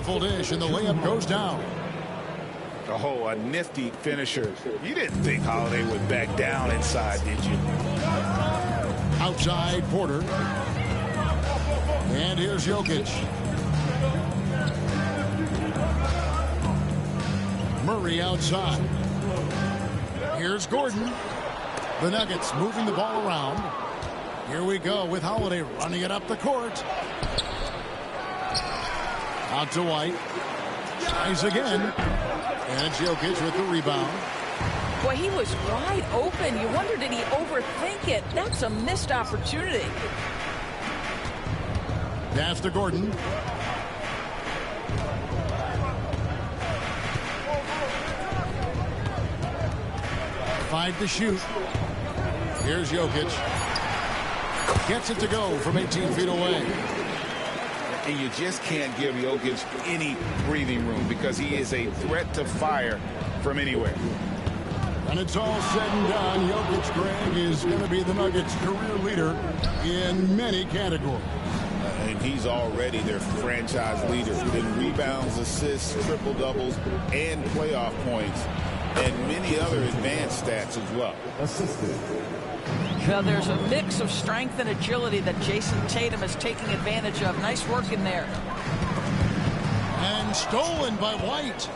Beautiful dish, and the layup goes down. Oh, a nifty finisher. You didn't think Holiday would back down inside, did you? Outside, Porter. And here's Jokic. Murray outside. Here's Gordon. The Nuggets moving the ball around. Here we go with Holiday running it up the court. Out to White. Tries again. And it's Jokic with the rebound. Boy, he was wide open. You wonder, did he overthink it? That's a missed opportunity. Pass to Gordon. Five to shoot. Here's Jokic. Gets it to go from 18 feet away. And you just can't give Jokic any breathing room because he is a threat to fire from anywhere. And it's all said and done. Jokic, Greg, is going to be the Nuggets' career leader in many categories. And he's already their franchise leader in rebounds, assists, triple-doubles, and playoff points, and many other advanced stats as well. Well, there's a mix of strength and agility that Jason Tatum is taking advantage of. Nice work in there. And stolen by White.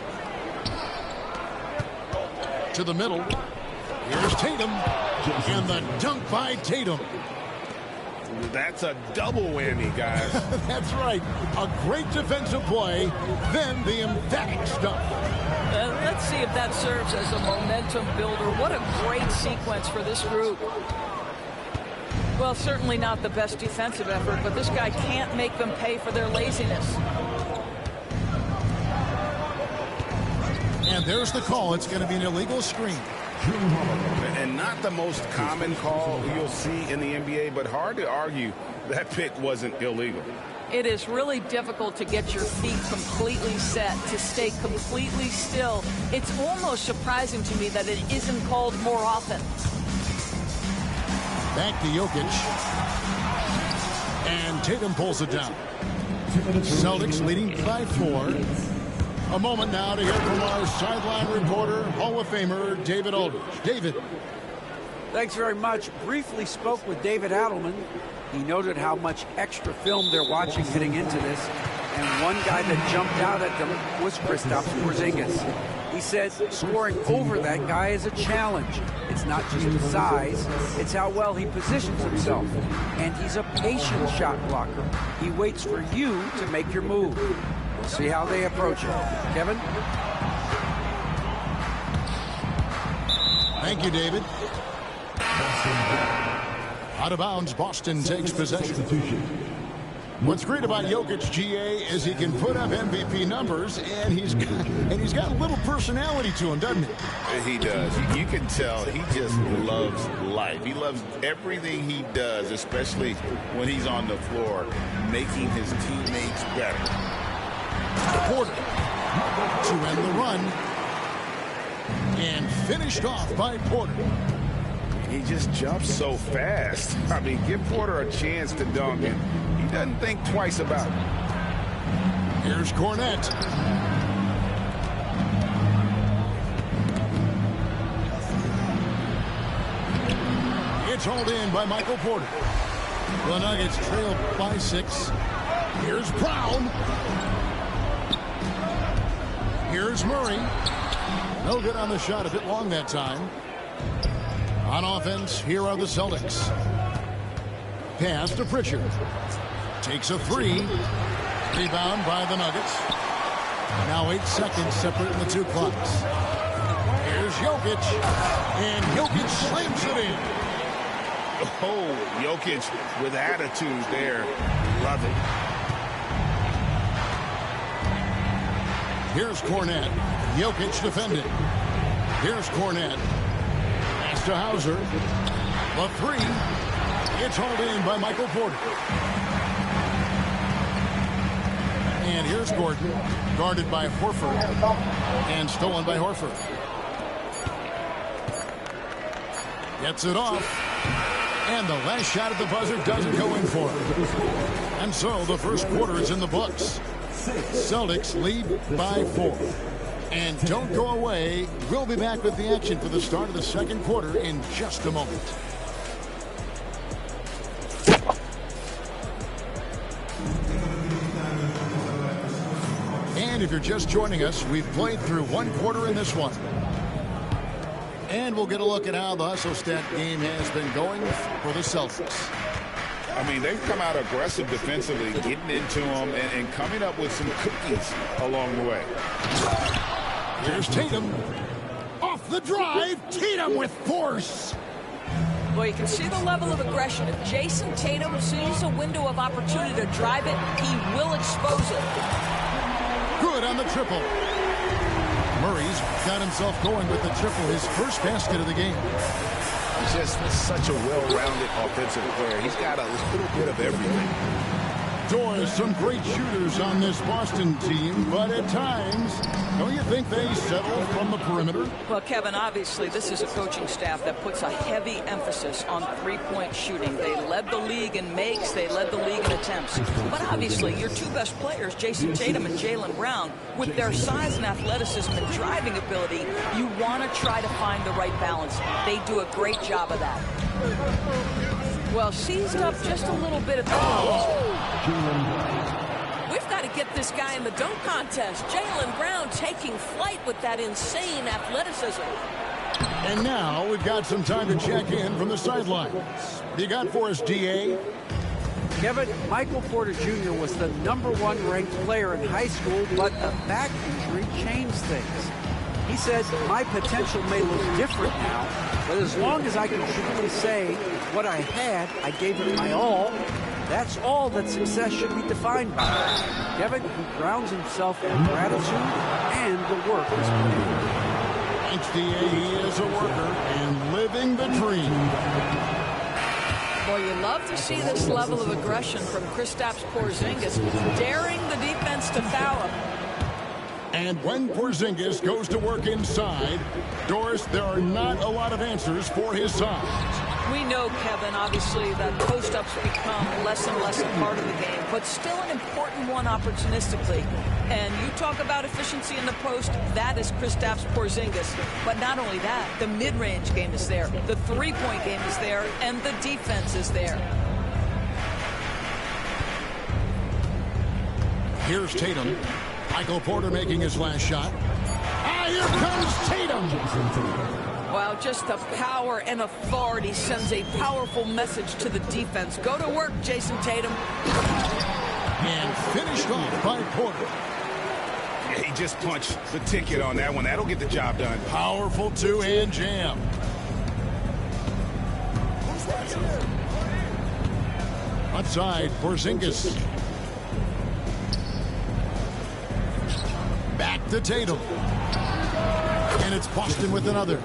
To the middle. Here's Tatum. And the dunk by Tatum. That's a double whammy, guys. That's right. A great defensive play, then the emphatic stuff. Let's see if that serves as a momentum builder. What a great sequence for this group. Well, certainly not the best defensive effort, but this guy can't make them pay for their laziness. And there's the call. It's going to be an illegal screen. And not the most common call you'll see in the NBA, but hard to argue that pick wasn't illegal. It is really difficult to get your feet completely set, to stay completely still. It's almost surprising to me that it isn't called more often. Back to Jokic. And Tatum pulls it down. Celtics leading by 4. A moment now to hear from our sideline reporter, Hall of Famer David Aldridge. David. Thanks very much. Briefly spoke with David Adelman. He noted how much extra film they're watching heading into this. And one guy that jumped out at them was Kristaps Porzingis. He said scoring over that guy is a challenge. It's not just the size, it's how well he positions himself. And he's a patient shot blocker. He waits for you to make your move. We'll see how they approach it. Kevin? Thank you, David. Out of bounds, Boston takes possession. What's great about Jokic, GA, is he can put up MVP numbers, and he's got a little personality to him, doesn't he? He does. You can tell he just loves life. He loves everything he does, especially when he's on the floor, making his teammates better. Porter to end the run, and finished off by Porter. He just jumps so fast. I mean, give Porter a chance to dunk it. He doesn't think twice about it. Here's Cornette. It's hauled in by Michael Porter. The Nuggets trail by 6. Here's Brown. Here's Murray. No good on the shot. A bit long that time. On offense, here are the Celtics. Pass to Pritchard. Takes a 3. Rebound by the Nuggets. Now 8 seconds separating the two clocks. Here's Jokic. And Jokic slams it in. Oh, Jokic with attitude there. Love it. Here's Cornette. Jokic defending. Here's Cornette. Pass to Hauser. The 3. It's hauled in by Michael Porter. And here's Gordon, guarded by Horford, and stolen by Horford. Gets it off, and the last shot at the buzzer doesn't go in for it. And so the first quarter is in the books. Celtics lead by 4. And don't go away. We'll be back with the action for the start of the second quarter in just a moment. And if you're just joining us, we've played through one quarter in this one. And we'll get a look at how the hustle stat game has been going for the Celtics. I mean, they've come out aggressive defensively, getting into them and coming up with some cookies along the way. Here's Tatum. Off the drive, Tatum with force. Well, you can see the level of aggression. If Jason Tatum sees a window of opportunity to drive it, he will expose it. Good on the triple. Murray's got himself going with the triple, his first basket of the game. He's just such a well-rounded offensive player. He's got a little bit of everything. Doors, some great shooters on this Boston team, but at times, don't you think they settle from the perimeter? Well, Kevin, obviously, this is a coaching staff that puts a heavy emphasis on three-point shooting. They led the league in makes. They led the league in attempts. But obviously, your two best players, Jason Tatum and Jaylen Brown, with their size and athleticism and driving ability, you want to try to find the right balance. They do a great job of that. Well, seized up just a little bit at the post. We've got to get this guy in the dunk contest. Jaylen Brown taking flight with that insane athleticism. And now we've got some time to check in from the sidelines. You got for us, DA? Kevin, Michael Porter Jr. was the #1 ranked player in high school, but a back injury changed things. He says, my potential may look different now, but as long as I can truly say what I had, I gave it my all. That's all that success should be defined by. Kevin, who grounds himself in gratitude and the work he's put in. Thanks, DA. He is a worker and living the dream. Well, you love to see this level of aggression from Kristaps Porzingis, daring the defense to foul him. And when Porzingis goes to work inside, Doris, there are not a lot of answers for his size. We know, Kevin, obviously, that post-ups become less and less a part of the game, but still an important one opportunistically. And you talk about efficiency in the post, that is Kristaps Porzingis. But not only that, the mid-range game is there, the three-point game is there, and the defense is there. Here's Tatum. Michael Porter making his last shot. Ah, here comes Tatum. Wow, just the power and authority sends a powerful message to the defense. Go to work, Jason Tatum. And finished off by Porter. Yeah, he just punched the ticket on that one. That'll get the job done. Powerful two-hand jam. Outside, Porzingis. Back to Tatum. And it's Boston with another.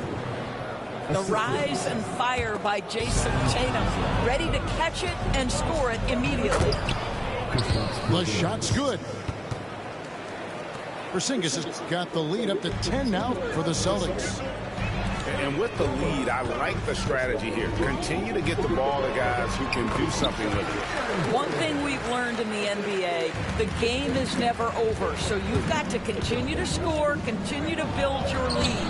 The rise and fire by Jason Tatum, ready to catch it and score it immediately. The shot's good. Porzingis has got the lead up to 10 now for the Celtics. And with the lead, I like the strategy here. Continue to get the ball to guys who can do something with it. One thing we've learned in the NBA, the game is never over. So you've got to continue to score, continue to build your lead.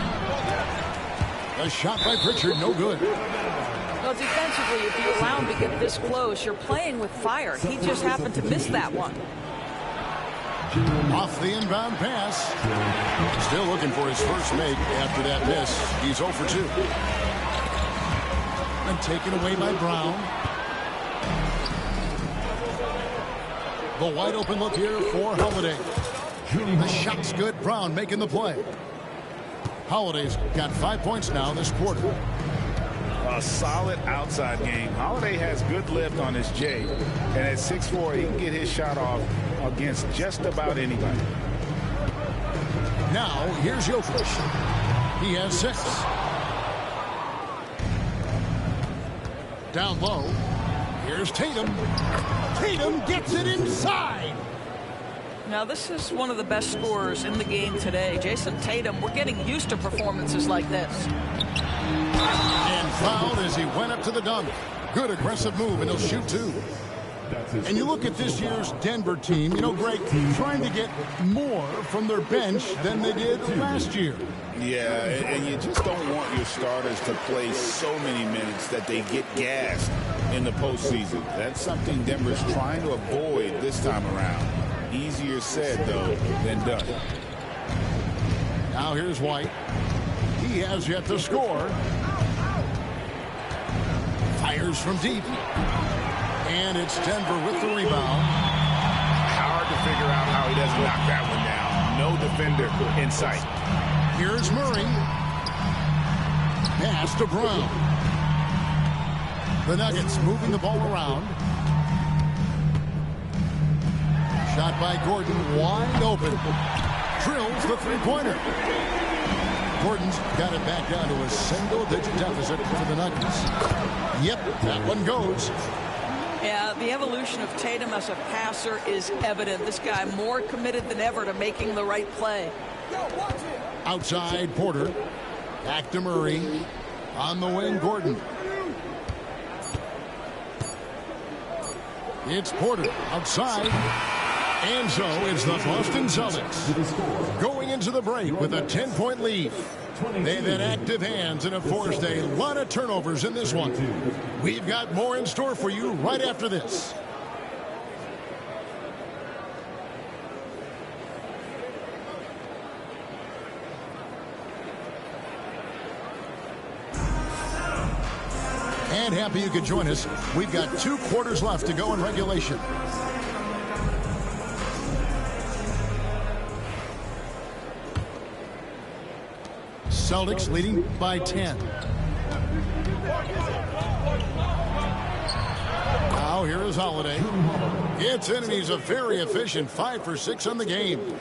A shot by Pritchard, no good. Well, defensively, if you allow him to get this close, you're playing with fire. He just happened to miss that one. Off the inbound pass. Still looking for his first make after that miss. He's 0 for 2. And taken away by Brown. The wide open look here for Holiday. The shot's good. Brown making the play. Holiday's got 5 points now this quarter. A solid outside game. Holiday has good lift on his J. And at 6'4", he can get his shot off against just about anybody. Now, here's Jokic. He has 6. Down low. Here's Tatum. Tatum gets it inside. Now, this is one of the best scorers in the game today. Jason Tatum, we're getting used to performances like this. And fouled as he went up to the dunk. Good aggressive move, and he'll shoot 2. And you look at this year's Denver team, you know, Greg, trying to get more from their bench than they did last year. Yeah, and you just don't want your starters to play so many minutes that they get gassed in the postseason. That's something Denver's trying to avoid this time around. Easier said, though, than done. Now here's White. He has yet to score. Fires from deep. And it's Denver with the rebound. Hard to figure out how he doesn't knock that one down. No defender in sight. Here's Murray. Pass to Brown. The Nuggets moving the ball around. Shot by Gordon, wide open. Drills the three-pointer. Gordon's got it back down to a single-digit deficit for the Nuggets. Yep, that one goes. Yeah, the evolution of Tatum as a passer is evident. This guy more committed than ever to making the right play. Outside, Porter. Back to Murray. On the wing, Gordon. It's Porter outside. And so it's the Boston Celtics going into the break with a 10-point lead. They've had active hands and have forced a lot of turnovers in this one. We've got more in store for you right after this. And happy you could join us. We've got 2 quarters left to go in regulation. Celtics leading by 10. Now here is Holiday. Gets in and he's a very efficient 5 for 6 on the game.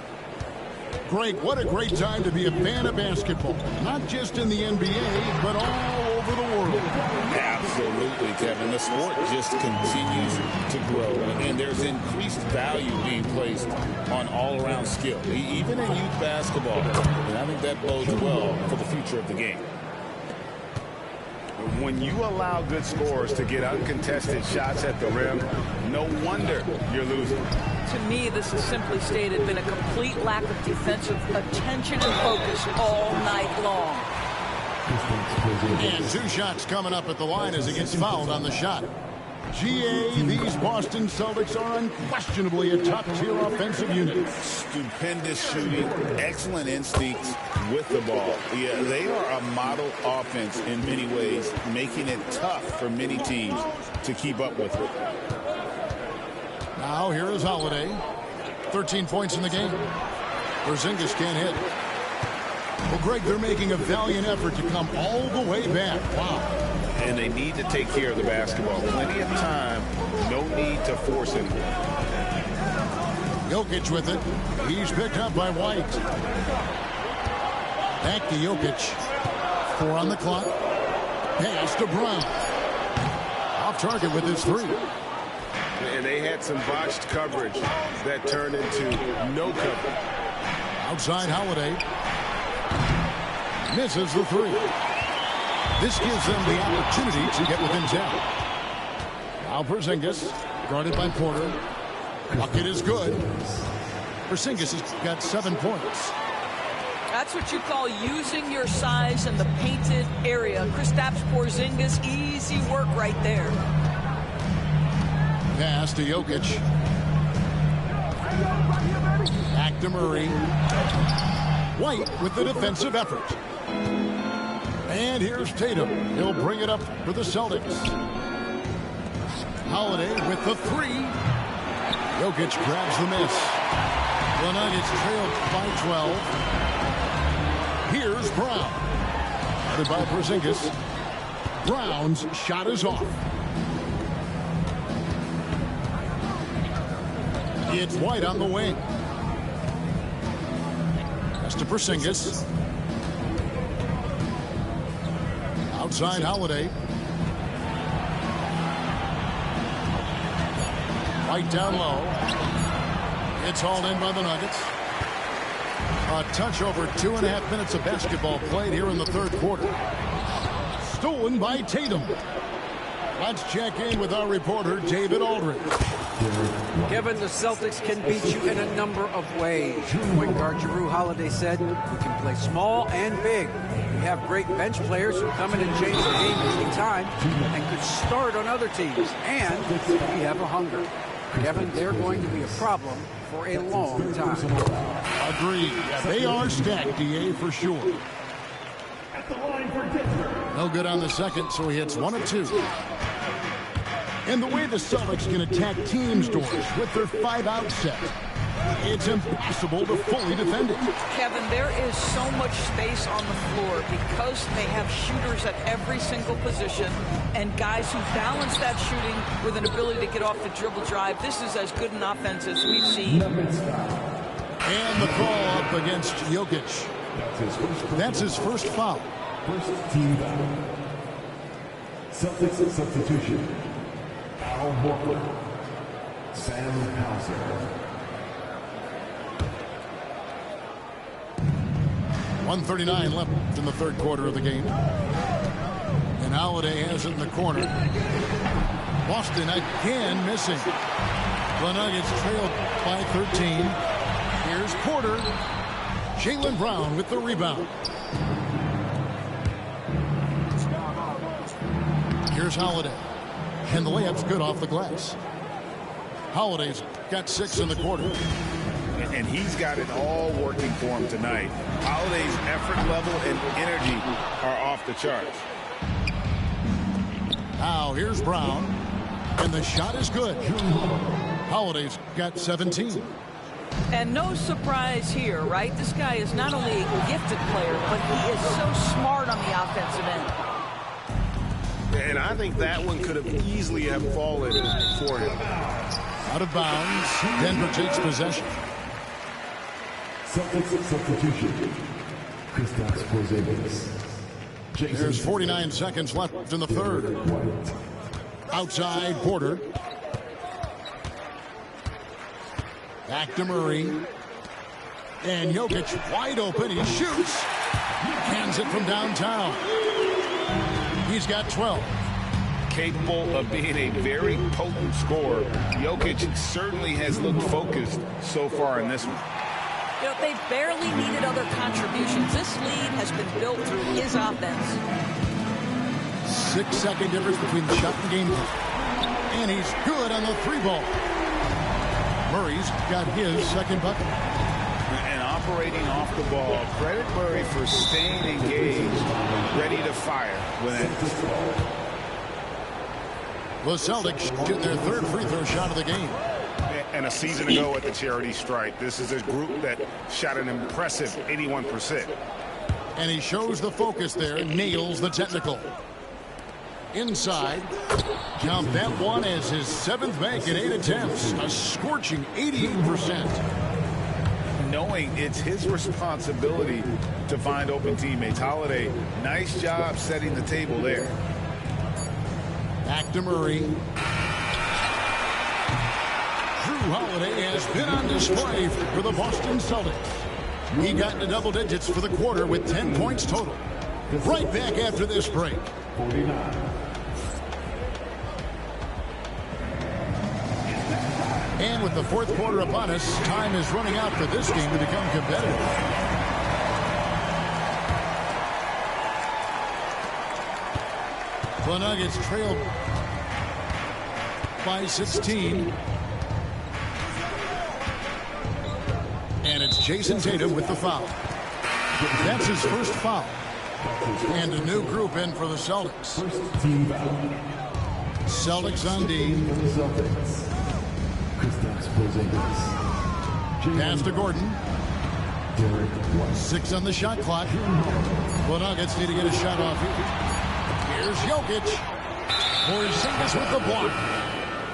Greg, what a great time to be a fan of basketball. Not just in the NBA, but all over the world. Absolutely, Kevin. The sport just continues to grow, and there's increased value being placed on all-around skill, even in youth basketball. And I think that bodes well for the future of the game. When you allow good scorers to get uncontested shots at the rim, no wonder you're losing. To me, this is simply stated been a complete lack of defensive attention and focus all night long. And 2 shots coming up at the line as he gets fouled on the shot. GA, these Boston Celtics are unquestionably a top-tier offensive unit. Stupendous shooting, excellent instincts with the ball. Yeah, they are a model offense in many ways, making it tough for many teams to keep up with it. Now here is Holiday. 13 points in the game. Porzingis can't hit. Well, Greg, they're making a valiant effort to come all the way back. Wow. And they need to take care of the basketball. Plenty of time. No need to force it. Jokic with it. He's picked up by White. Back to Jokic. 4 on the clock. Pass to Brown. Off target with his 3. And they had some botched coverage that turned into no cover. Outside Holiday. Misses the 3. This gives them the opportunity to get within 10. Now Porzingis, guarded by Porter. Bucket is good. Porzingis has got 7 points. That's what you call using your size in the painted area. Kristaps Porzingis, easy work right there. Pass to Jokic. Back to Murray. White with the defensive effort. And here's Tatum. He'll bring it up for the Celtics. Holiday with the 3. Jokic grabs the miss. The Nuggets trailed by 12. Here's Brown. Guarded by Porzingis. Brown's shot is off. It's White on the wing. Pass to Porzingis. Outside Holiday. White down low. It's hauled in by the Nuggets. A touch over 2.5 minutes of basketball played here in the 3rd quarter. Stolen by Tatum. Let's check in with our reporter, David Aldridge. Kevin, the Celtics can beat you in a number of ways. Point guard Jrue Holiday said, "We can play small and big. We have great bench players who come in and change the game any time and could start on other teams. And we have a hunger." Kevin, they're going to be a problem for a long time. Agreed. They are stacked, DA, for sure. No good on the second, so he hits 1 of 2. And the way the Celtics can attack teams' doors with their 5-out set, it's impossible to fully defend it. Kevin, there is so much space on the floor because they have shooters at every single position and guys who balance that shooting with an ability to get off the dribble drive. This is as good an offense as we've seen. And the call up against Jokic. That's his first foul. First team foul. Celtics substitution. Al Horford. Sam Hauser. 1:39 left in the third quarter of the game. And Holiday has it in the corner. Boston again missing. The Nuggets trailed by 13. Here's Porter. Jaylen Brown with the rebound. Here's Holiday. And the layup's good off the glass. Holiday's got 6 in the quarter. And he's got it all working for him tonight. Holiday's effort level and energy are off the charts. Now here's Brown. And the shot is good. Holiday's got 17. And no surprise here, right? This guy is not only a gifted player, but he is so smart on the offensive end. And I think that one could have easily have fallen for him. Out of bounds. Denver takes possession. Celtics substitution. Kristaps Porzingis. There's 49 seconds left in the third. Outside Porter. Back to Murray. And Jokic wide open. He shoots. Hands it from downtown. He's got 12. Capable of being a very potent scorer. Jokic certainly has looked focused so far in this one. You know, they barely needed other contributions. This lead has been built through his offense. 6-second difference between the shot and game clock. And he's good on the 3-ball. Murray's got his second bucket. And operating off the ball, credit Murray for staying engaged, ready to fire when it. The Celtics get their third free throw shot of the game. And a season ago at the charity stripe, this is a group that shot an impressive 81%. And he shows the focus there, nails the technical. Inside, count that one as his 7th make in 8 attempts, a scorching 88%. Knowing it's his responsibility to find open teammates. Holiday, nice job setting the table there. Back to Murray. Jrue Holiday has been on display for the Boston Celtics. He got into double digits for the quarter with 10 points total. Right back after this break. 49. And with the fourth quarter upon us, time is running out for this game to become competitive. The Nuggets trailed by 16. And it's Jason Tatum with the foul. That's his first foul. And a new group in for the Celtics. First team foul. Celtics on D. Celtics. Kristaps Porzingis. Pass to Gordon. Derek White. 6 on the shot clock. The Nuggets need to get a shot off here. Here's Jokic. Porzingis with the block.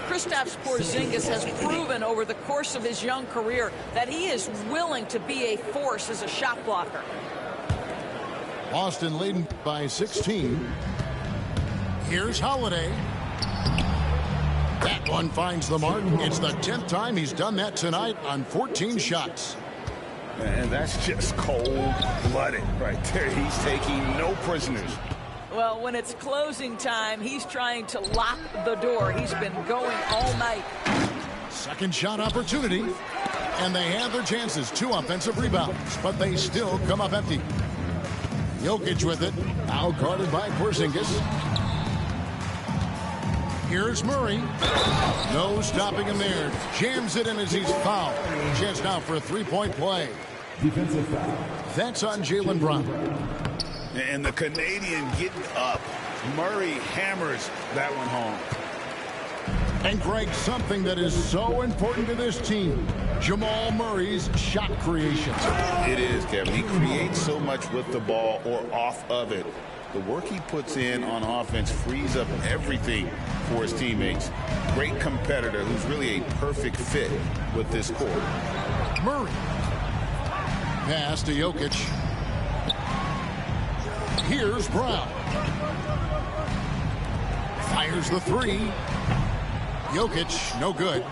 Kristaps Porzingis has proven over the course of his young career that he is willing to be a force as a shot blocker. Boston leading by 16. Here's Holiday. That one finds the mark. It's the 10th time he's done that tonight on 14 shots. And that's just cold-blooded right there. He's taking no prisoners. Well, when it's closing time, he's trying to lock the door. He's been going all night. Second shot opportunity. And they have their chances. 2 offensive rebounds, but they still come up empty. Jokic with it. Now guarded by Porzingis. Here's Murray. No stopping him there. Jams it in as he's fouled. Chance now for a 3-point play. Defensive foul. That's on Jaylen Brown. And the Canadian getting up. Murray hammers that one home. And Greg, something that is so important to this team, Jamal Murray's shot creation. It is, Kevin. He creates so much with the ball or off of it. The work he puts in on offense frees up everything for his teammates. Great competitor who's really a perfect fit with this court. Murray. Pass to Jokic. Here's Brown. Fires the 3. Jokic, no good.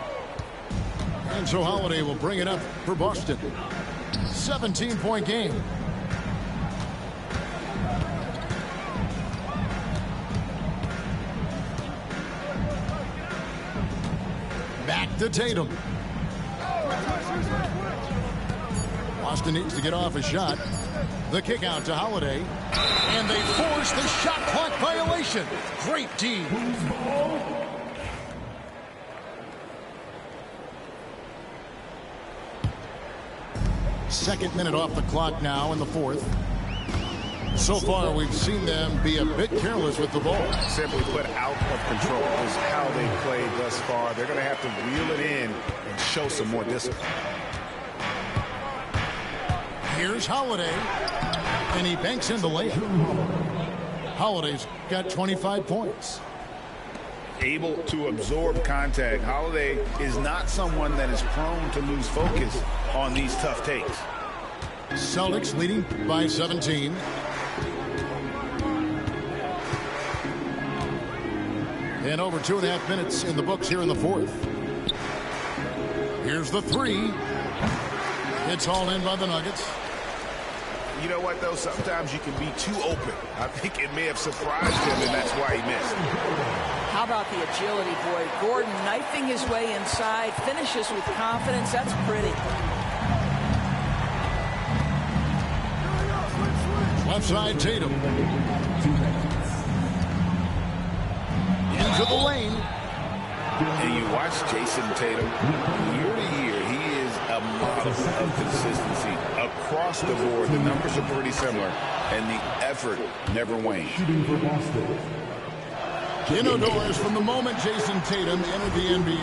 And so Holiday will bring it up for Boston. 17-point game. Back to Tatum. Boston needs to get off a shot. The kick out to Holiday. And they force the shot clock violation. Great team. Second minute off the clock now in the 4th. So far, we've seen them be a bit careless with the ball. Simply put, out of control is how they played thus far. They're going to have to reel it in and show some more discipline. Here's Holiday, and he banks in the layup. Holiday's got 25 points. Able to absorb contact. Holiday is not someone that is prone to lose focus on these tough takes. Celtics leading by 17. And over 2.5 minutes in the books here in the 4th. Here's the 3. It's hauled in by the Nuggets. You know what, though? Sometimes you can be too open. I think it may have surprised him, and that's why he missed. How about the agility, boy? Gordon knifing his way inside, finishes with confidence. That's pretty. Left side, Tatum. Into the lane. And you watch Jason Tatum year to year. He is a model of consistency across the board. The numbers are pretty similar, and the effort never wanes. Shooting for Boston. Indoors, from the moment Jason Tatum entered the NBA,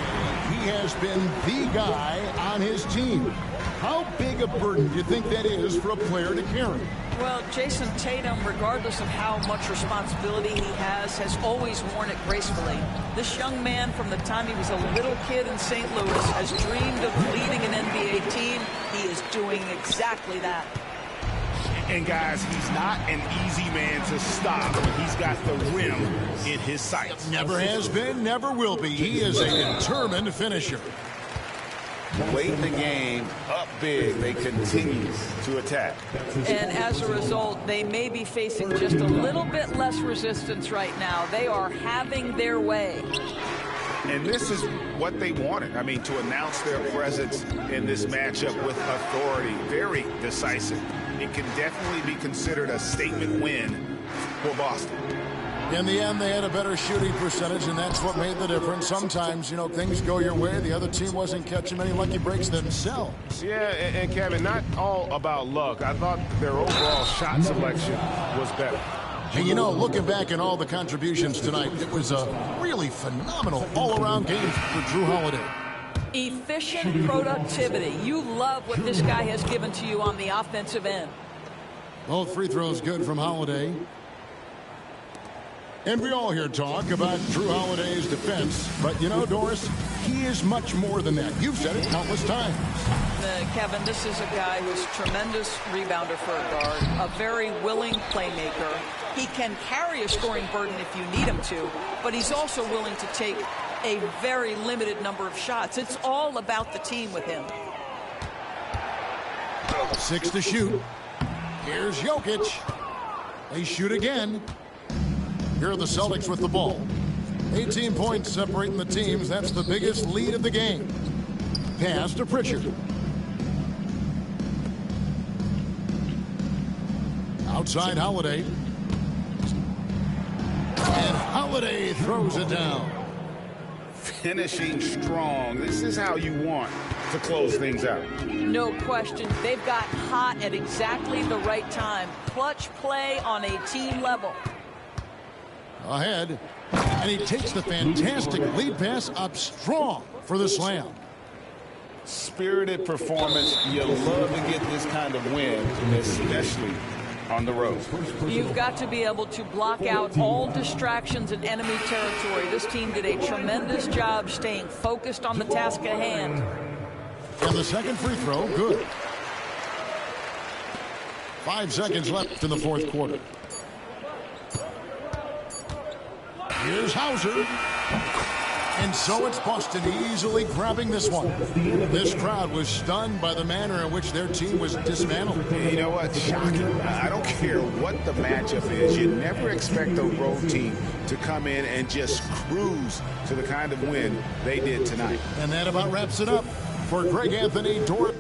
he has been the guy on his team. How big a burden do you think that is for a player to carry? Well, Jason Tatum, regardless of how much responsibility he has always worn it gracefully. This young man, from the time he was a little kid in St. Louis, has dreamed of leading an NBA team. He is doing exactly that. And, guys, he's not an easy man to stop. He's got the rim in his sights. Never has been, never will be. He is a determined finisher. Late in the game, up big, they continue to attack. And as a result, they may be facing just a little bit less resistance right now. They are having their way. And this is what they wanted. I mean, to announce their presence in this matchup with authority, very decisive. It can definitely be considered a statement win for Boston. In the end, they had a better shooting percentage, and that's what made the difference. Sometimes, you know, things go your way. The other team wasn't catching many lucky breaks themselves. Yeah, and Kevin, not all about luck. I thought their overall shot selection was better. And, you know, looking back at all the contributions tonight, it was a really phenomenal all-around game for Jrue Holiday. Efficient productivity. You love what this guy has given to you on the offensive end. Both free throws good from Holiday. And we all hear talk about Jrue Holiday's defense. But, you know, Doris, he is much more than that. You've said it countless times. Kevin, this is a guy who's a tremendous rebounder for a guard, a very willing playmaker. He can carry a scoring burden if you need him to, but he's also willing to take a very limited number of shots. It's all about the team with him. 6 to shoot. Here's Jokic. They shoot again. Here are the Celtics with the ball. 18 points separating the teams. That's the biggest lead of the game. Pass to Pritchard. Outside Holiday. And Holiday throws it down. Finishing strong. This is how you want to close things out. No question. They've got hot at exactly the right time. Clutch play on a team level. Ahead. And he takes the fantastic lead pass up strong for the slam. Spirited performance. You love to get this kind of win, especially on the road. You've got to be able to block out all distractions in enemy territory. This team did a tremendous job staying focused on the task at hand. And the second free throw, good. 5 seconds left in the fourth quarter. Here's Hauser. And so it's Boston easily grabbing this one. This crowd was stunned by the manner in which their team was dismantled. You know what? Shocking. I don't care what the matchup is. You never expect a road team to come in and just cruise to the kind of win they did tonight. And that about wraps it up for Greg Anthony Dorff.